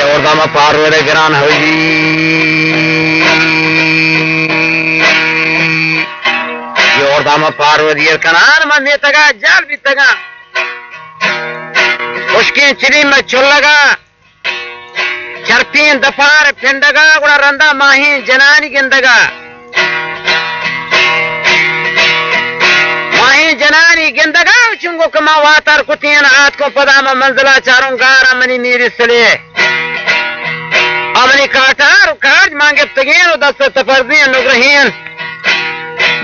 Yordama parvede gran hoji. Yordama parvede kanar manne taga jal bitaga. Ushke chiri me chullaga. Charpin dafar pindaga gura randa mahi janani gindaga. Mahi janani gindaga chungo kama watar kutiyan aat ko padama manzila charun gara mani miri sile. Amani katar karj mange tageen o dasta tafardiyan nugrahiyan.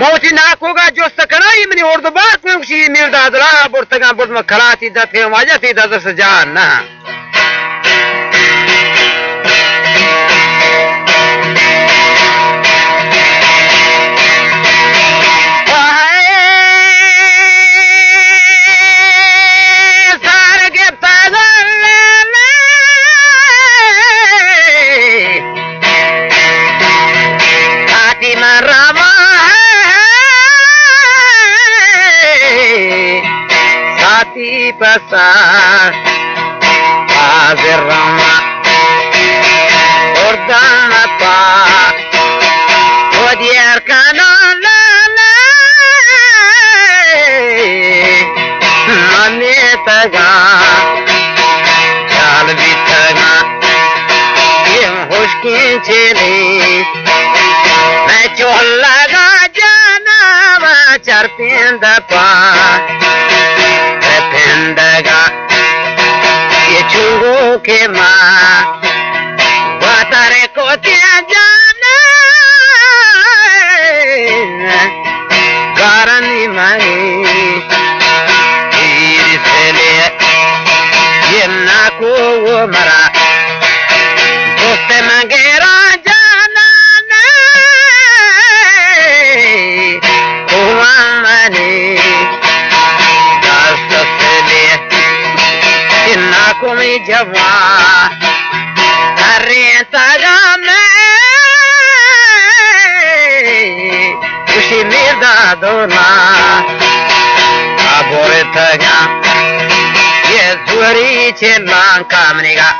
Mauti nakoga jo sakanayi mani urdu baat mein kushi mir dadla burtaga burma khalati dathe wajati dadar sajan na. Pasar Azirama Ordana pa Odier kanala Manetaga Chalvitaga Yem hoshkin chili Mechollaga janava charpinda pa Pendaga Yechungo ke ma Watare ko tia jana Garani mani Irisele Yemna ko mara Doste mangera jana Kuamani Kumi java Arreta game Kushi mirda dona Aboreta ga Ye zuri chelan kamniga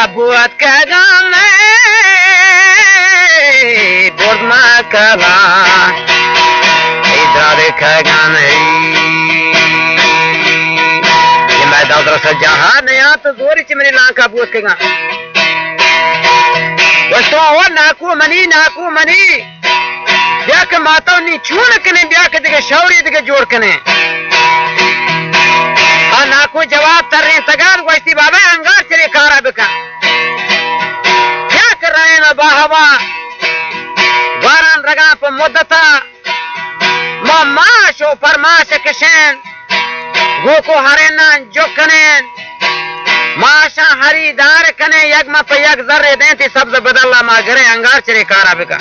Abuat ka game Bordma kala Idare ka game Daudra sajah naya to zori chimni lanka buat kenga. Wasto awan naku mani. Biya ke mata ni chun kene biya ke dige shauri dige jod kene. Ha naku jawab tar rahe tagar waisti baba angar chale kara bika. Kya kar rahe na bahava. Varan raga pa muddata. Mamasho farmasha kishen. Goko harenan jokanen Masha hari dar kane yagma pa yag zarre denti sabz badalla ma gare angar chire kara bika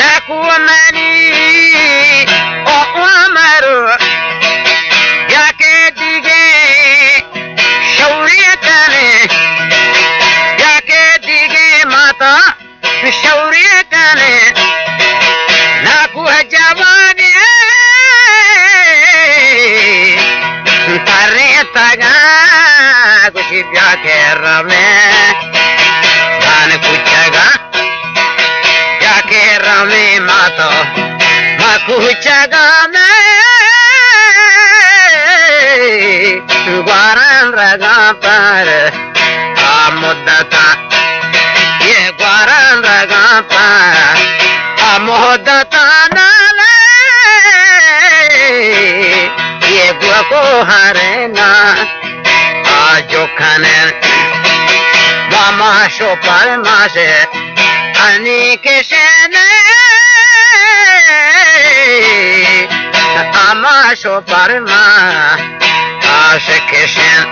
Naku mani o amaru Yake dige Shauri kane Naku jawani Tare taga Kushi pya ke rame Dan kuchaga Pya ke rame mato Ma kuchaga me Gwaran raga par Amuddata Ye gwaran raga pa Amohdata nale Ye gwa ko harena Ajo khane Mama sho parmashe Ani keshene Ama sho parma Ashe keshen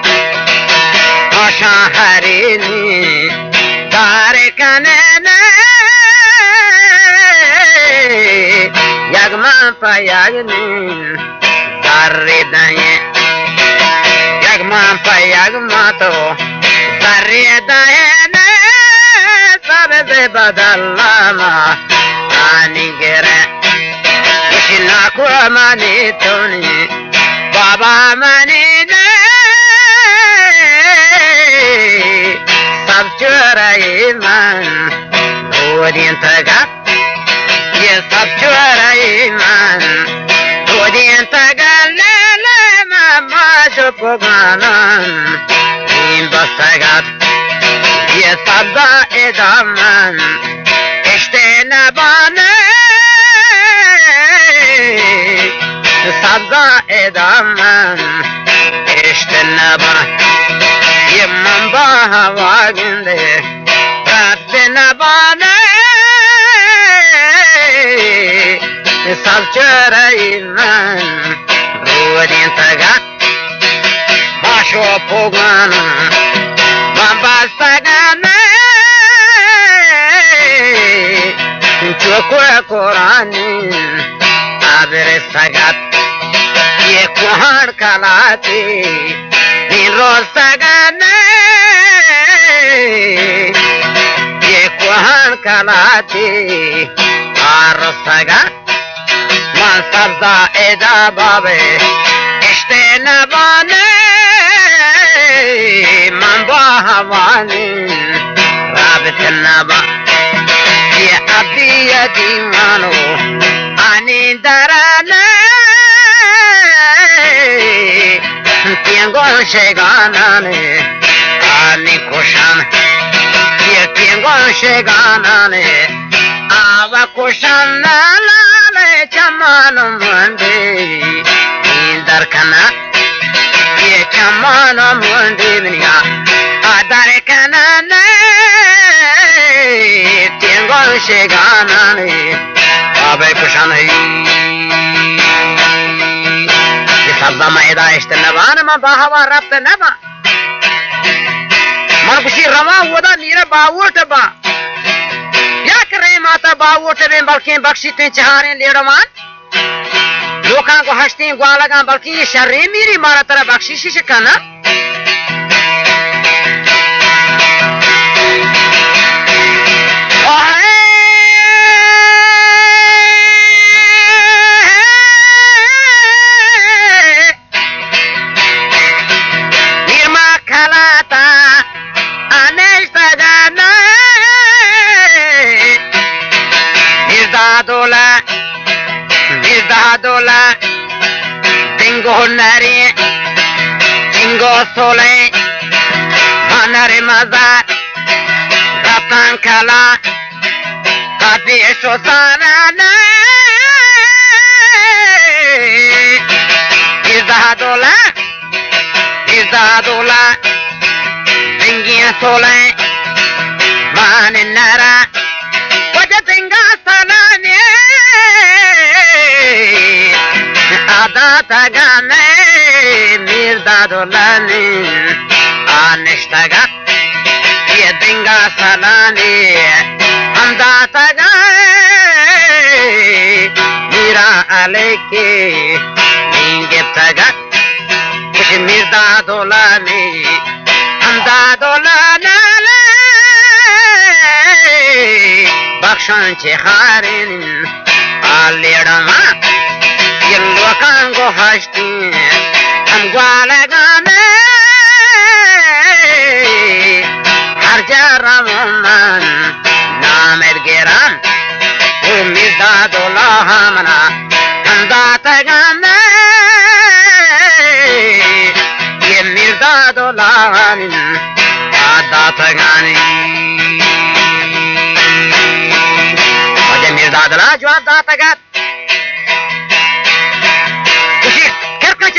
Asha harini Tare kanene Yagma pa yagni Tare daye Yagma pa yagma to Tare daye بدلما آنی گره کشی نکو منی تونی بابا منی نه سب چورای من دودین تگا یه سب چورای من دودین تگا لیل ما شو پگانم N بستگت یه سبزا ادامن اشته نبانه سبزا ادامن اشته نبان یه من با هوا گنده رفت نبانه سب چرای من رودین تگا باشو پگانم من بستگانه چوکو قرآنی عبر سگت یه کوهر کلاتی این روز سگانه یه کوهر کلاتی آر سگت من سبزا ادا بابه اشته نبانه من با هوانی رابط نبا یه عبی دیمانو آنی درانه تینگون شگانانه آنی کشان یه تینگون شگانانه آوا کشان نالاله چمانو منده این درکنه یه چمانو منده بنیا درکنه تینگون شگانانه آبه کشانه یه سبزا مایده اشته نبانه من با هوا رفت نبا من کشی روا ودا نیره باوٹ با یا کرے ماتا باوٹ بین بلکہ بخشی تین چہاریں لیڑوان لوکاں کو ہشتیں گوالگاں بلکہ یہ شرے میری مارا طرح بخشیشی شکانا dola tengo nare tengo sole manare maza ratan kala kapi shosana na izda dola tengi sole mane nara wajah tenga salane ada tagane mirda dolane anishtaga ye dinga salane anda taga mira aleke ninge taga kuch mirda dolane anda dolane bakshan che kharin alirama yello kango hashti am gwalagane harjaram man namer geram umida dolahamana anda tagane ye mirda dolahanin ada tagani oje mirda dola jawab da tagat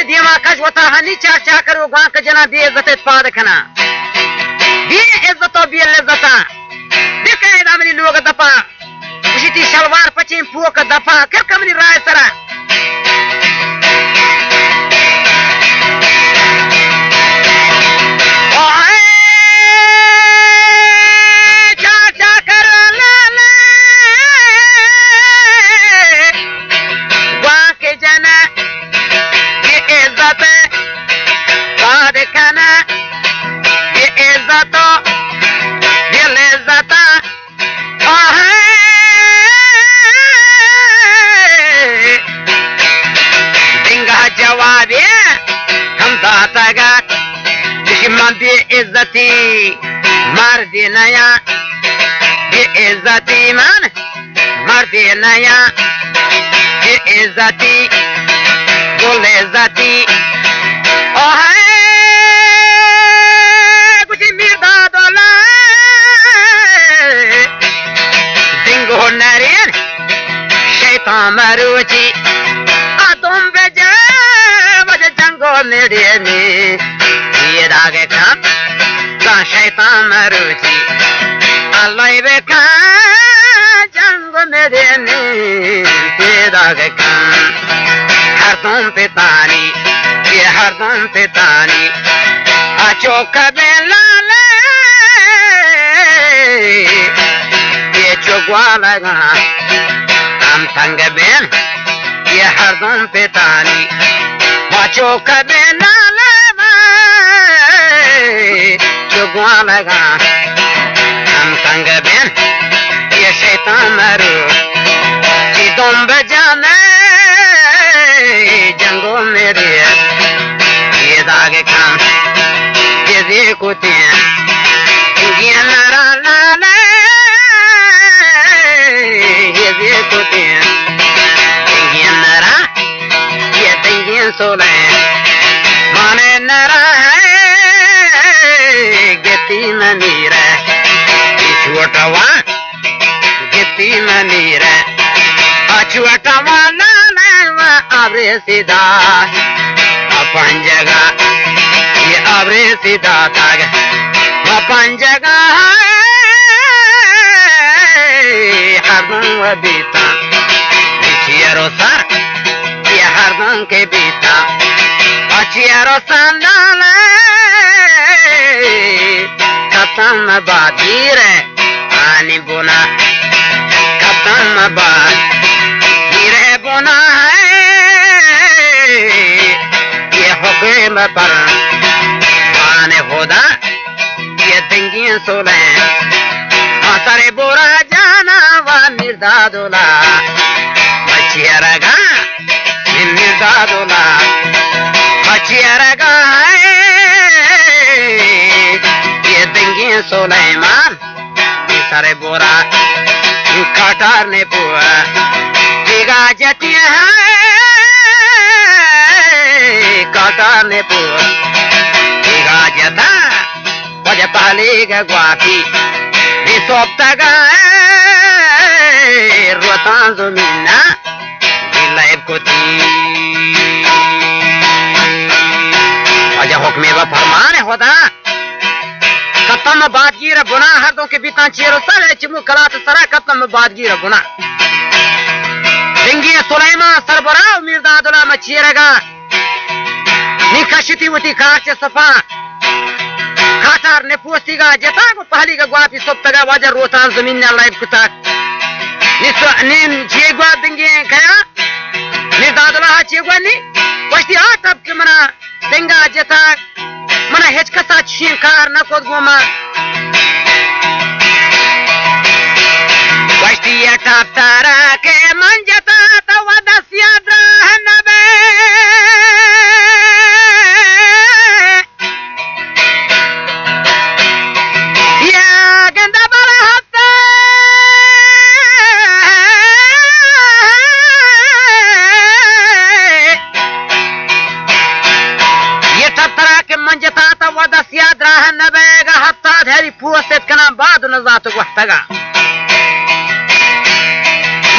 دیما کج وتا honey چار چا کرو گاں ک جنا be عزت پاد کنا be عزت be لذت بی قاعده منی لوگ دپا وشتی شلوار پچین پوک دپا کر کمنی رائے سرا مرد نیا بی عزتی من مرد نیا بی عزتی گل عزتی آه گوشی میرداد اولا دنگو نرین شیطان مروچی آدم بجا وجه جنگو نرینی یہ داگه کم کان شیطان مروچی اللہ بکن جنگو نرینی یہ داگه کم ہر دم پتانی یہ ہر دم پتانی چوک بلالے یہ چوکوا لگا ہم تنگ بین یہ ہر دم پتانی چوک بلالے چوکوا لگا ہم تنگ بین یہ شیطان مرو جی دم بجانے جنگوں میرے یہ داغے کام یہ کوتے یہ نرا لالے یہ کوتے یہ نرا یہ تنگین سولے مانے نرا ہے گتی منیر چھوٹا وان گتی منیر چھوٹا وان ابرے سیدھا اپن جگہ یہ ابرے سیدھا تاگ اپن جگہ ہر دن و بیتا چیرو سر یہ ہر دن کے بیتا چیرو سر ڈالے ختم بادیر آنی بنا ختم بادیر بنا حکم پر مان خدا یہ دنگین سولیں اثر برا جانا و مردادولا مچھیا رگا مردادولا مچھیا رگا یہ دنگین سلیمان اثر برا کٹار نے پوا دیگا جتی ہے کٹانے پور دیگا جتا وجہ پہلی گا گواپی بھی سوپتا گا روتان زمینہ بھی لائب کو تی وجہ حکمی و فرمان خدا ختم بادگیر بنا ہر دوں کے بیتان چیرو سر چمو کلات سرا ختم بادگیر بنا دنگی سلیمان سربراہ میرداد اللہ مچیرگا निकशती होती काचे सफा खातार ने पोस्तीगा जता को पहली का ग्वापी सोप्तगा वाजा रोतान जमीन ने लाइव कुता निसो निन जेगवा दिंगे गया नि दादला जेगवा नि वस्ती आ तब के मना दिंगा जता मना हेचकसा छिंकार न को गोमा वस्ती या टाप तारा के मन जता तो वदसिया नबे وحتقا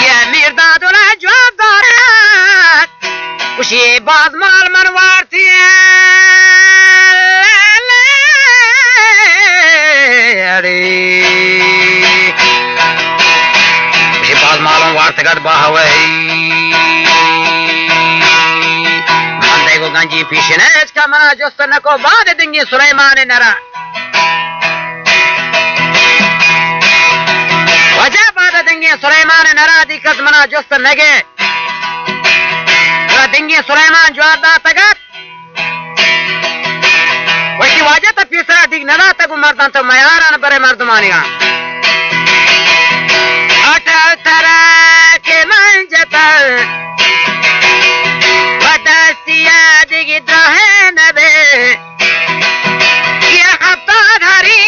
يا ميرداد ولا جواب دارك وشي بعض مال منوارتي وشي بعض مال منوارتك باهوي من ديگو گنجي پیشنش کا منا جستنکو بعد دنگی سلیمان نرا وجہ بعد دنگی سلیمان نرا دی کس منا جست نگے دنگی سلیمان جواب دا تگت وشی واجہ تا پیسرا دیگ ندا تگو مردان تو میاران برے مردمانی گا اٹل ترک منجتر ودستیا دیگی درہ نبے یہ ہفتہ دھری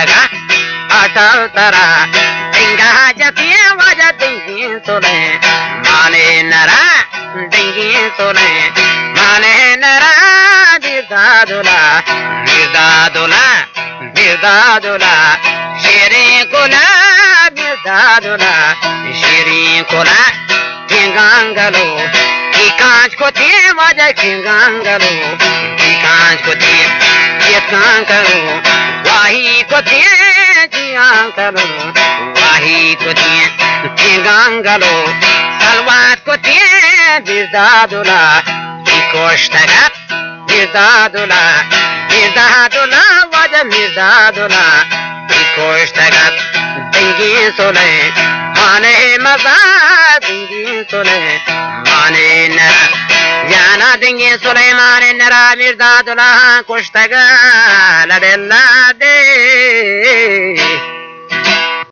कोष्टगा अटल तरा डिंगा जती वजह डिंगी सोले माने नरा डिंगी सोले माने नरा निर्दादुला निर्दादुला निर्दादुला शेरे कोला निर्दादुला शेरे कोला किंगांगलो की कांच को थे वजह किंगांगलो की कांच को थे ये कांगलो वाही को थे जियांगलो वाही को थे किंगांगलो सलवात को थे निर्दादुला की कोष्टगत निर्दादुला निर्दादुला वजह निर्दादुला की कोष्टगत डिंगी सोले माने मजा डिंगी सोले माने नरा जाना डिंगी सोले माने नरा निर्दादुला कोष्टगा लडेला दे